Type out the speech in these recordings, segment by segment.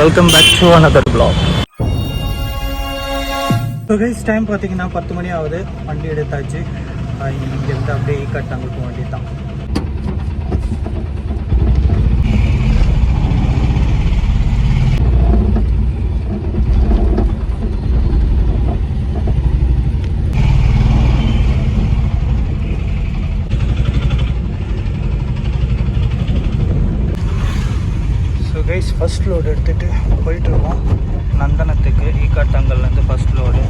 Welcome back to another vlog. So guys time பார்த்தீங்கன்னா 10 மணி ஆகுது. வண்டி எடுத்தாச்சு. இங்கேருந்து அப்படியே கட்டாங்க போக வேண்டியது தான். கைஸ் ஃபஸ்ட் லோடு எடுத்துகிட்டு போயிட்டுருக்கோம் நந்தனத்துக்கு. ஈக்காட்டங்கள்லேருந்து ஃபஸ்ட் லோடு.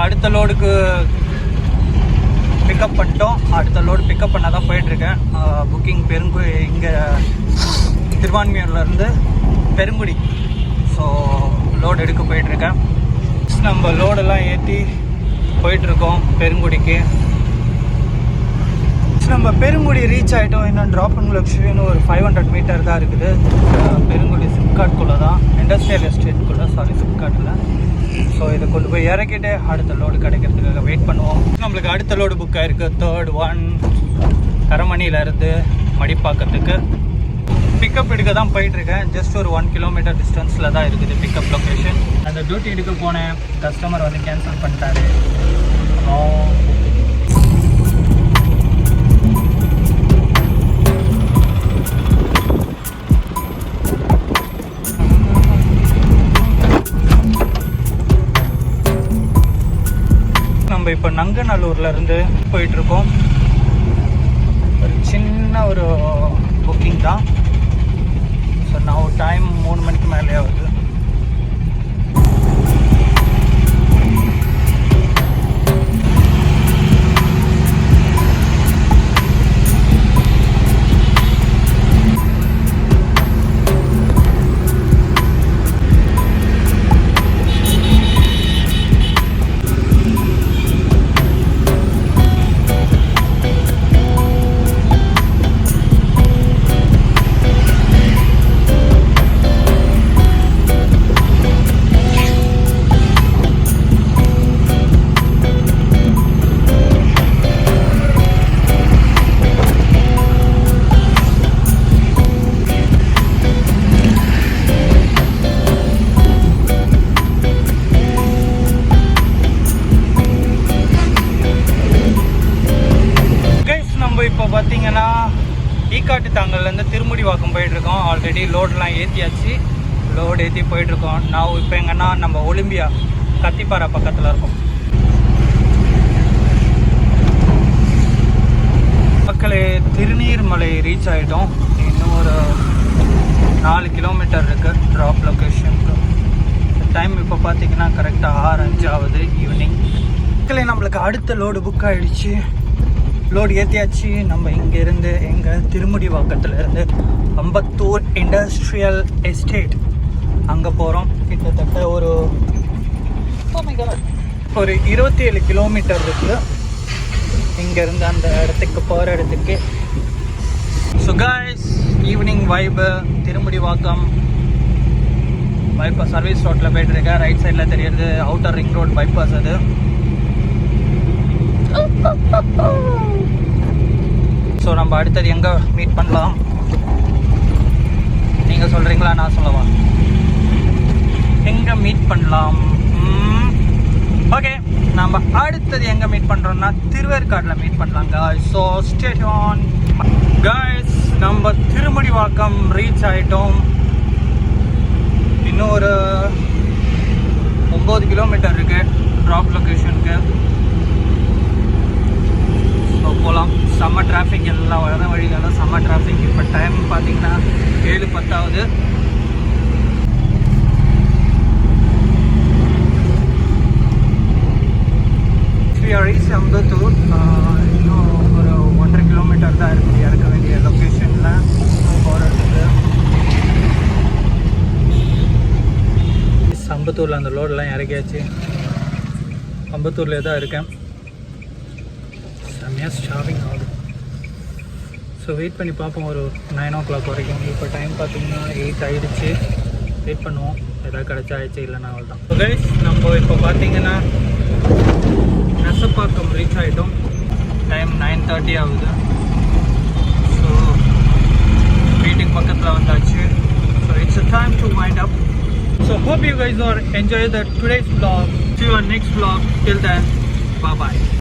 அடுத்த லோடுக்கு பிக்கப் பண்ணிட்டோம். அடுத்த லோடு பிக்கப் பண்ண தான் போயிட்டுருக்கேன். புக்கிங் இங்கே திருவான்மியூர்லேருந்து பெருங்குடி. ஸோ லோடு எடுக்க போயிட்டுருக்கேன். நம்ம லோடெல்லாம் ஏற்றி போயிட்டுருக்கோம் பெருங்குடிக்கு. நம்ம பெருங்குடி ரீச் ஆகிட்டோம். இன்னும் ட்ராப் அண்ட் லக்ஸுரின்னு ஒரு 500 மீட்டர் தான் இருக்குது. பெருங்குடி சிப்காட்குள்ளே தான், இண்டஸ்ட்ரியல் எஸ்டேட்குள்ளே, சிப்காட்டில். ஸோ இதை கொண்டு போய் இறக்கிட்டு அடுத்த லோடு கிடைக்கிறதுக்காக வெயிட் பண்ணுவோம். நம்மளுக்கு அடுத்த லோடு புக் ஆகிருக்கு. 3rd one கரமணியிலேருந்து மடிப்பாக்கத்துக்கு பிக்கப் எடுக்க தான் போயிட்டுருக்கேன். ஜஸ்ட் ஒரு 1 கிலோமீட்டர் டிஸ்டன்ஸில் தான் இருக்குது பிக்கப் லொக்கேஷன். அந்த டியூட்டி எடுக்க போனேன், கஸ்டமர் வந்து கேன்சல் பண்ணிட்டாரு. நம்ம இப்போ நங்கநல்லூர்லேருந்து போயிட்டுருக்கோம். ஒரு சின்ன ஒரு புக்கிங் தான். ஸோ நான் டைம் 3 மணிக்கு மேலே ஆகுது. இப்போ பார்த்தீங்கன்னா ஈக்காட்டு தாங்கல்லேருந்து திருமுடிவாக்கம் போயிட்டுருக்கோம். ஆல்ரெடி லோடெலாம் ஏற்றியாச்சு. லோடு ஏற்றி போயிட்டுருக்கோம். நான் இப்போ எங்கன்னா நம்ம ஒலிம்பியா கத்திப்பாறை பக்கத்தில் இருக்கோம். மக்களே திருநீர்மலை ரீச் ஆகிட்டோம். இன்னும் ஒரு 4 கிலோமீட்டர் இருக்குது ட்ராப் லொக்கேஷனுக்கு. டைம் இப்போ பார்த்தீங்கன்னா கரெக்டாக 6:05 ஆகுது ஈவினிங். மக்களே நம்மளுக்கு அடுத்த லோடு புக் ஆகிடுச்சு. லோடு ஏற்றியாச்சு. நம்ம இங்கேருந்து எங்கள் திருமுடிவாக்கத்துலேருந்து அம்பத்தூர் இண்டஸ்ட்ரியல் எஸ்டேட் அங்கே போகிறோம். கிட்டத்தட்ட ஒரு 27 கிலோமீட்டர் இருக்குது இங்கேருந்து அந்த இடத்துக்கு போகிற இடத்துக்கு. So guys, evening vibe Thirumudivakkam bypass service ரோட்டில் போய்ட்டுருக்கேன். ரைட் சைடில் தெரியுது அவுட்டர் ரிங் ரோட் பைபாஸ். அது ஸோ நம்ம அடுத்தது எங்கே மீட் பண்ணலாம் நீங்கள் சொல்கிறீங்களா, நான் சொல்லவா? எங்கே மீட் பண்ணலாம்? ஓகே, நம்ம அடுத்தது எங்கே மீட் பண்ணுறோம்னா திருவேற்காட்டில் மீட் பண்ணலாம் guys. So stay on guys. நம்ம திருமுடிவாக்கம் ரீச் ஆகிட்டோம். இன்னும் ஒரு 9 கிலோமீட்டர் இருக்குது ட்ராப் லொக்கேஷனுக்கு. போகலாம். செம்ம டிராஃபிக், எல்லாம் வர வழிகளெல்லாம் செம்ம டிராஃபிக். இப்போ டைம் பார்த்தீங்கன்னா 7:10 ஆகுது. அம்பத்தூர் இன்னும் ஒரு 1.5 கிலோமீட்டர் தான் இருக்குது இறக்க வேண்டிய லொக்கேஷனில் போகிறதுக்கு. அம்பத்தூரில் அந்த லோடெல்லாம் இறக்கியாச்சு. அம்பத்தூர்லேயே தான் இருக்கேன். செம்மையாக ஷாப்பிங் ஆகுது. ஸோ வெயிட் பண்ணி பார்ப்போம் ஒரு 9 o'clock வரைக்கும். இப்போ டைம் பார்த்தீங்கன்னா 8 ஆகிடுச்சு. வெயிட் பண்ணுவோம், எதாவது கிடச்சா ஆயிடுச்சு, இல்லைன்னா அவள் தான். ஸோ கைஸ், நம்ம இப்போ பார்த்தீங்கன்னா நெசப்பாக்கம் ரீச் ஆகிட்டோம். டைம் 9:30 ஆகுது. ஸோ மீட்டிங் பக்கத்தில் வந்தாச்சு. So it's a time to wind up. So hope you guys are enjoy the today's vlog. See you on next vlog. Till then, bye bye.